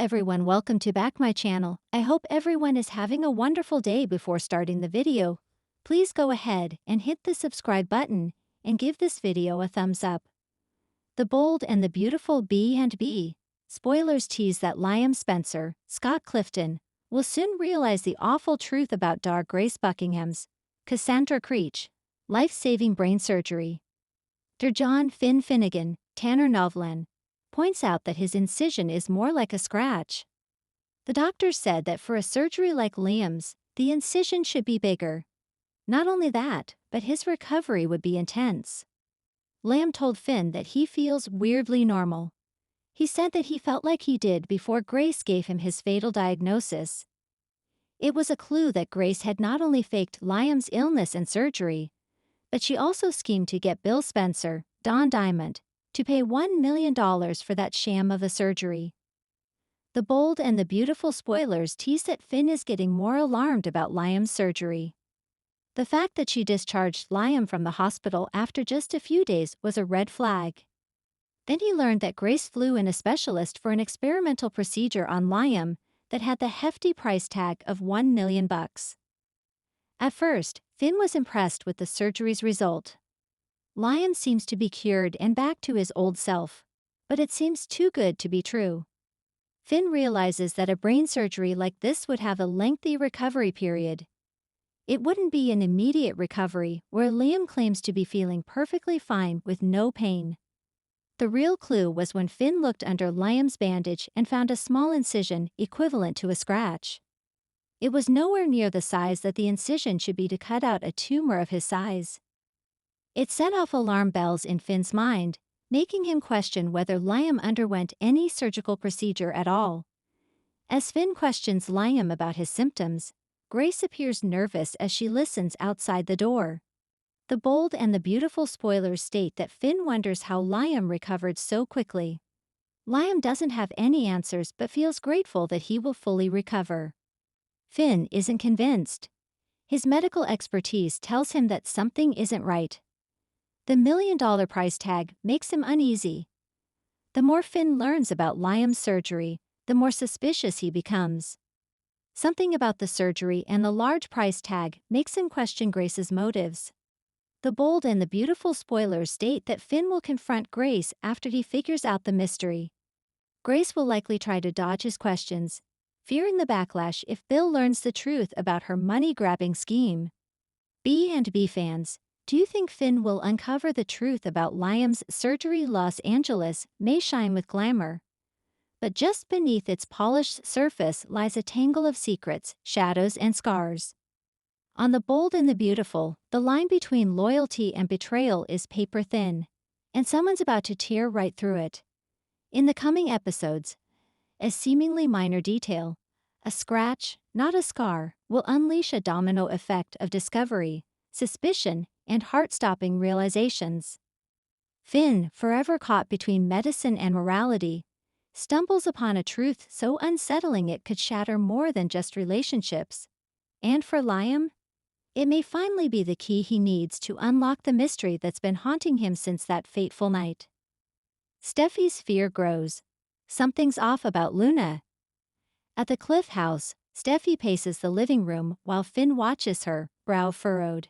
everyone, welcome to back my channel. I hope everyone is having a wonderful day. Before starting the video, please go ahead and hit the subscribe button and give this video a thumbs up. The Bold and the Beautiful B&B. Spoilers tease that Liam Spencer, Scott Clifton, will soon realize the awful truth about Dr. Grace Buckingham's, Cassandra Creech, life-saving brain surgery. Dr. John Finn Finnegan, Tanner Novlan, points out that his incision is more like a scratch. The doctor said that for a surgery like Liam's, the incision should be bigger. Not only that, but his recovery would be intense. Liam told Finn that he feels weirdly normal. He said that he felt like he did before Grace gave him his fatal diagnosis. It was a clue that Grace had not only faked Liam's illness and surgery, but she also schemed to get Bill Spencer, Don Diamond, to pay $1 million for that sham of a surgery. The Bold and the Beautiful spoilers tease that Finn is getting more alarmed about Liam's surgery. The fact that she discharged Liam from the hospital after just a few days was a red flag. Then he learned that Grace flew in a specialist for an experimental procedure on Liam that had the hefty price tag of $1 million. At first, Finn was impressed with the surgery's result. Liam seems to be cured and back to his old self, but it seems too good to be true. Finn realizes that a brain surgery like this would have a lengthy recovery period. It wouldn't be an immediate recovery where Liam claims to be feeling perfectly fine with no pain. The real clue was when Finn looked under Liam's bandage and found a small incision equivalent to a scratch. It was nowhere near the size that the incision should be to cut out a tumor of his size. It set off alarm bells in Finn's mind, making him question whether Liam underwent any surgical procedure at all. As Finn questions Liam about his symptoms, Grace appears nervous as she listens outside the door. The Bold and the Beautiful spoilers state that Finn wonders how Liam recovered so quickly. Liam doesn't have any answers but feels grateful that he will fully recover. Finn isn't convinced. His medical expertise tells him that something isn't right. The $1 million price tag makes him uneasy. The more Finn learns about Liam's surgery, the more suspicious he becomes. Something about the surgery and the large price tag makes him question Grace's motives. The Bold and the Beautiful spoilers state that Finn will confront Grace after he figures out the mystery. Grace will likely try to dodge his questions, fearing the backlash if Bill learns the truth about her money-grabbing scheme. B&B fans, do you think Finn will uncover the truth about Liam's surgery? Los Angeles may shine with glamour, but just beneath its polished surface lies a tangle of secrets, shadows, and scars. On The Bold and the Beautiful, the line between loyalty and betrayal is paper thin, and someone's about to tear right through it. In the coming episodes, a seemingly minor detail, a scratch, not a scar, will unleash a domino effect of discovery, suspicion, and heart-stopping realizations. Finn, forever caught between medicine and morality, stumbles upon a truth so unsettling it could shatter more than just relationships. And for Liam, it may finally be the key he needs to unlock the mystery that's been haunting him since that fateful night. Steffi's fear grows. Something's off about Luna. At the Cliff House, Steffi paces the living room while Finn watches her, brow furrowed.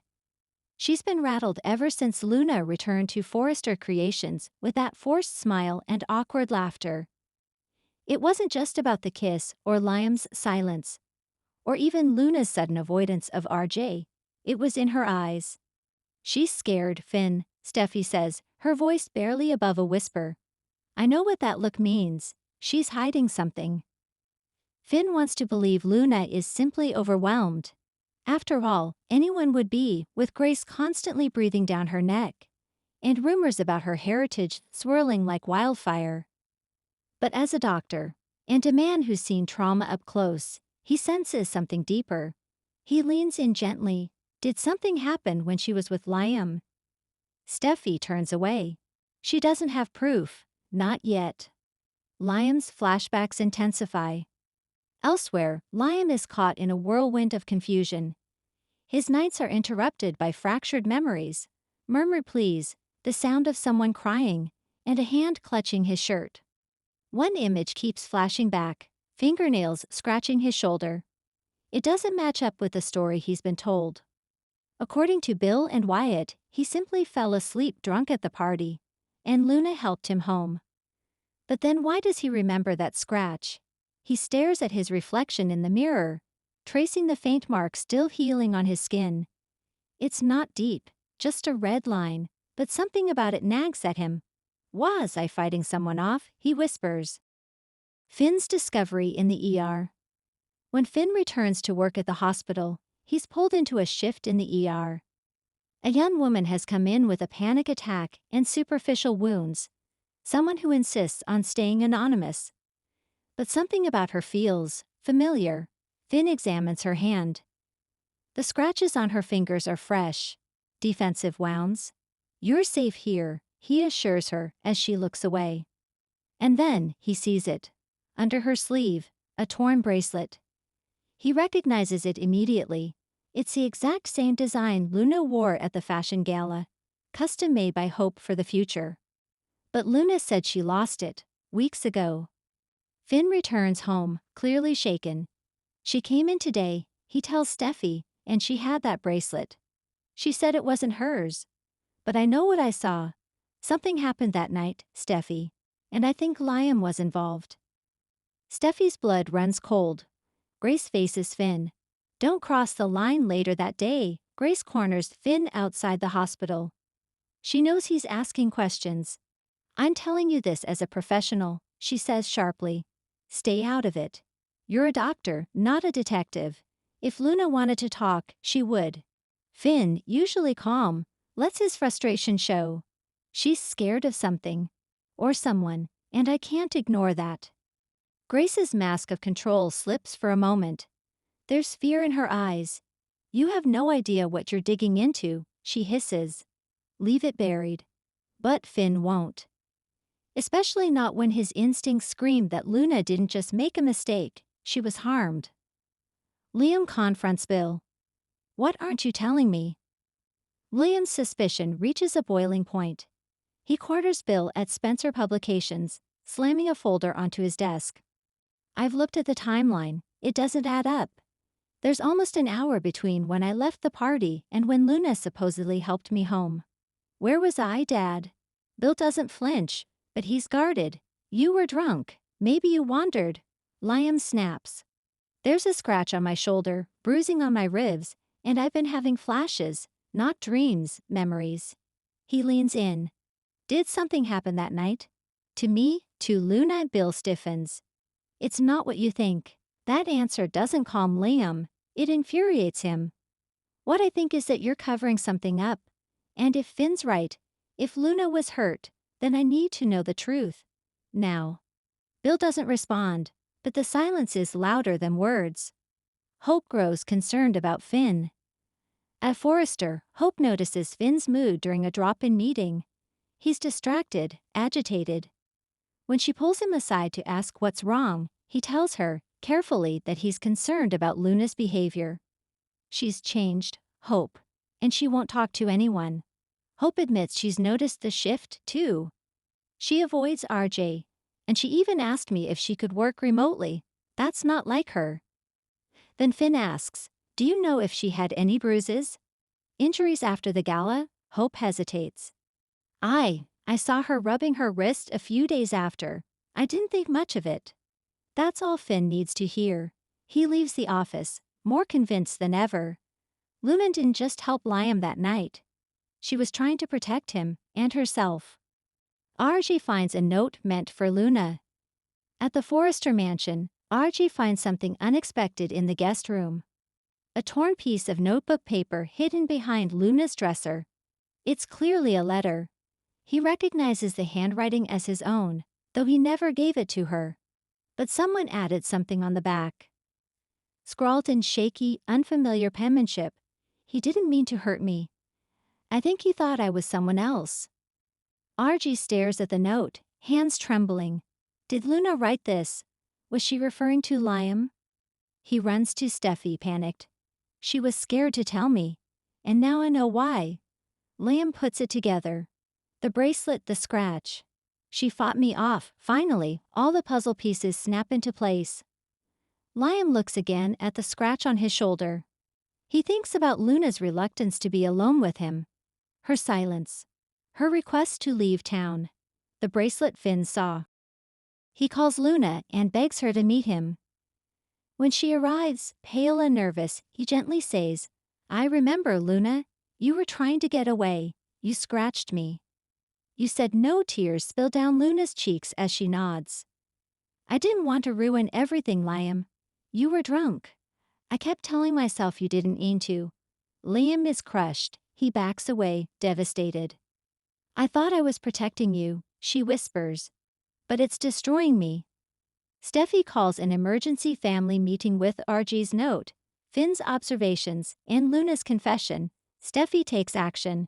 She's been rattled ever since Luna returned to Forrester Creations with that forced smile and awkward laughter. It wasn't just about the kiss or Liam's silence, or even Luna's sudden avoidance of RJ. It was in her eyes. She's scared, Finn, Steffi says, her voice barely above a whisper. I know what that look means. She's hiding something. Finn wants to believe Luna is simply overwhelmed. After all, anyone would be, with Grace constantly breathing down her neck, and rumors about her heritage swirling like wildfire. But as a doctor, and a man who's seen trauma up close, he senses something deeper. He leans in gently. Did something happen when she was with Liam? Steffi turns away. She doesn't have proof, not yet. Liam's flashbacks intensify. Elsewhere, Liam is caught in a whirlwind of confusion. His nights are interrupted by fractured memories, murmured pleas, the sound of someone crying, and a hand clutching his shirt. One image keeps flashing back, fingernails scratching his shoulder. It doesn't match up with the story he's been told. According to Bill and Wyatt, he simply fell asleep drunk at the party, and Luna helped him home. But then why does he remember that scratch? He stares at his reflection in the mirror, tracing the faint mark still healing on his skin. It's not deep, just a red line, but something about it nags at him. Was I fighting someone off? He whispers. Finn's discovery in the ER. When Finn returns to work at the hospital, he's pulled into a shift in the ER. A young woman has come in with a panic attack and superficial wounds, someone who insists on staying anonymous. But something about her feels familiar. Finn examines her hand. The scratches on her fingers are fresh, defensive wounds. You're safe here, he assures her as she looks away. And then he sees it. Under her sleeve, a torn bracelet. He recognizes it immediately. It's the exact same design Luna wore at the fashion gala, custom made by Hope for the future. But Luna said she lost it weeks ago. Finn returns home, clearly shaken. She came in today, he tells Steffi, and she had that bracelet. She said it wasn't hers. But I know what I saw. Something happened that night, Steffi, and I think Liam was involved. Steffi's blood runs cold. Grace faces Finn. Don't cross the line later that day. Grace corners Finn outside the hospital. She knows he's asking questions. I'm telling you this as a professional, she says sharply. Stay out of it. You're a doctor, not a detective. If Luna wanted to talk, she would. Finn, usually calm, lets his frustration show. She's scared of something. Or someone, and I can't ignore that. Grace's mask of control slips for a moment. There's fear in her eyes. You have no idea what you're digging into, she hisses. Leave it buried. But Finn won't. Especially not when his instincts scream that Luna didn't just make a mistake, she was harmed. Liam confronts Bill. What aren't you telling me? Liam's suspicion reaches a boiling point. He corners Bill at Spencer Publications, slamming a folder onto his desk. I've looked at the timeline, it doesn't add up. There's almost an hour between when I left the party and when Luna supposedly helped me home. Where was I, Dad? Bill doesn't flinch, but he's guarded. You were drunk. Maybe you wandered. Liam snaps. There's a scratch on my shoulder, bruising on my ribs, and I've been having flashes, not dreams, memories. He leans in. Did something happen that night? To me, to Luna. Bill stiffens. It's not what you think. That answer doesn't calm Liam, it infuriates him. What I think is that you're covering something up. And if Finn's right, if Luna was hurt, then I need to know the truth. Now. Bill doesn't respond, but the silence is louder than words. Hope grows concerned about Finn. At Forrester, Hope notices Finn's mood during a drop-in meeting. He's distracted, agitated. When she pulls him aside to ask what's wrong, he tells her, carefully, that he's concerned about Luna's behavior. She's changed, Hope, and she won't talk to anyone. Hope admits she's noticed the shift, too. She avoids RJ, and she even asked me if she could work remotely. That's not like her. Then Finn asks, do you know if she had any bruises? Injuries after the gala? Hope hesitates. I saw her rubbing her wrist a few days after. I didn't think much of it. That's all Finn needs to hear. He leaves the office, more convinced than ever. Luna didn't just help Liam that night. She was trying to protect him and herself. RJ finds a note meant for Luna. At the Forrester mansion, RJ finds something unexpected in the guest room. A torn piece of notebook paper hidden behind Luna's dresser. It's clearly a letter. He recognizes the handwriting as his own, though he never gave it to her. But someone added something on the back. Scrawled in shaky, unfamiliar penmanship. He didn't mean to hurt me. I think he thought I was someone else. RJ stares at the note, hands trembling. Did Luna write this? Was she referring to Liam? He runs to Steffi, panicked. She was scared to tell me. And now I know why. Liam puts it together. The bracelet, the scratch. She fought me off. Finally, all the puzzle pieces snap into place. Liam looks again at the scratch on his shoulder. He thinks about Luna's reluctance to be alone with him. Her silence. Her request to leave town. The bracelet Finn saw. He calls Luna and begs her to meet him. When she arrives, pale and nervous, he gently says, "I remember, Luna. You were trying to get away. You scratched me." You said no. Tears spill down Luna's cheeks as she nods. "I didn't want to ruin everything, Liam. You were drunk. I kept telling myself you didn't mean to." Liam is crushed. He backs away, devastated. "I thought I was protecting you," she whispers. "But it's destroying me." Steffi calls an emergency family meeting with RG's note, Finn's observations, and Luna's confession. Steffi takes action.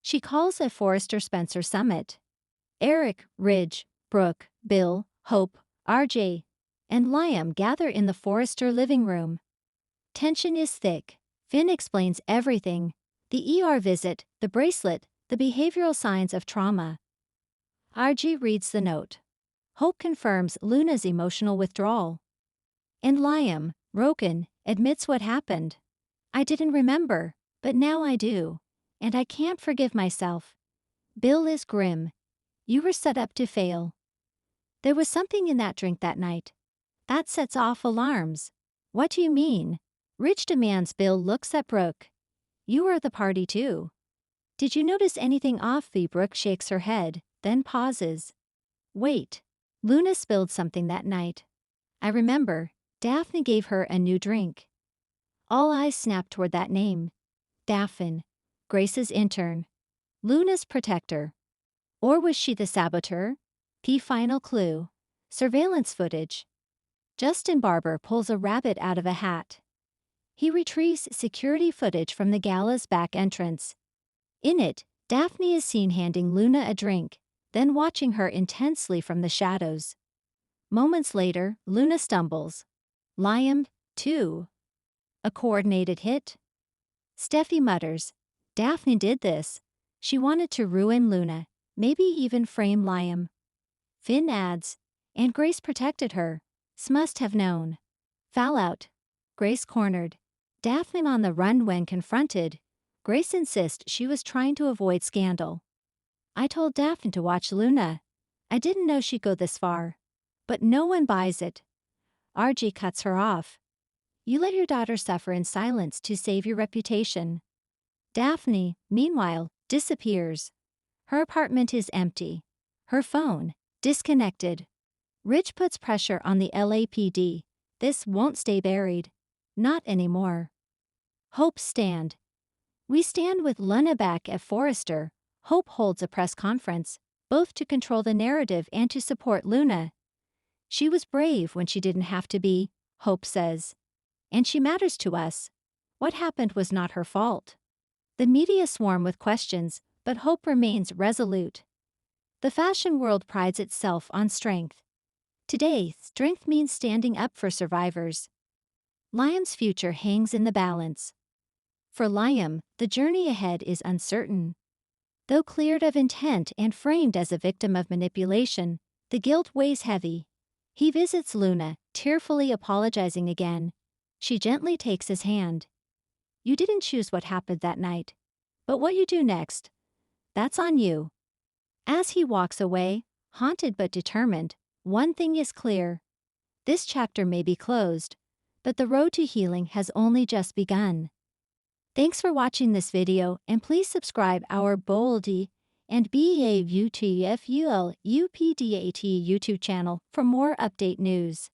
She calls a Forrester Spencer summit. Eric, Ridge, Brooke, Bill, Hope, RJ, and Liam gather in the Forrester living room. Tension is thick. Finn explains everything: the ER visit, the bracelet, the behavioral signs of trauma. RG reads the note. Hope confirms Luna's emotional withdrawal. And Liam, broken, admits what happened. "I didn't remember, but now I do. And I can't forgive myself." Bill is grim. "You were set up to fail. There was something in that drink that night. That sets off alarms." "What do you mean?" Rich demands. Bill looks at Brooke. "You were the party too. Did you notice anything off?" Brooke shakes her head, then pauses. "Wait. Luna spilled something that night. I remember. Daphne gave her a new drink." All eyes snap toward that name. Daphne. Grace's intern. Luna's protector. Or was she the saboteur? Final clue. Surveillance footage. Justin Barber pulls a rabbit out of a hat. He retrieves security footage from the gala's back entrance. In it, Daphne is seen handing Luna a drink, then watching her intensely from the shadows. Moments later, Luna stumbles. Liam, too. A coordinated hit? Steffi mutters. Daphne did this. She wanted to ruin Luna, maybe even frame Liam. Finn adds, and Grace protected her. Must have known. Fallout. Grace cornered. Daphne on the run when confronted. Grace insists she was trying to avoid scandal. "I told Daphne to watch Luna. I didn't know she'd go this far." But no one buys it. RG cuts her off. "You let your daughter suffer in silence to save your reputation." Daphne, meanwhile, disappears. Her apartment is empty. Her phone, disconnected. Rich puts pressure on the LAPD. This won't stay buried. Not anymore. Hope stand. We stand with Luna back at Forrester. Hope holds a press conference, both to control the narrative and to support Luna. "She was brave when she didn't have to be," Hope says. "And she matters to us. What happened was not her fault." The media swarm with questions, but Hope remains resolute. The fashion world prides itself on strength. Today, strength means standing up for survivors. Liam's future hangs in the balance. For Liam, the journey ahead is uncertain. Though cleared of intent and framed as a victim of manipulation, the guilt weighs heavy. He visits Luna, tearfully apologizing again. She gently takes his hand. "You didn't choose what happened that night. But what you do next, that's on you." As he walks away, haunted but determined, one thing is clear. This chapter may be closed, but the road to healing has only just begun. Thanks for watching this video, and please subscribe our Boldy and BAUTFUL UPDAT YouTube channel for more update news.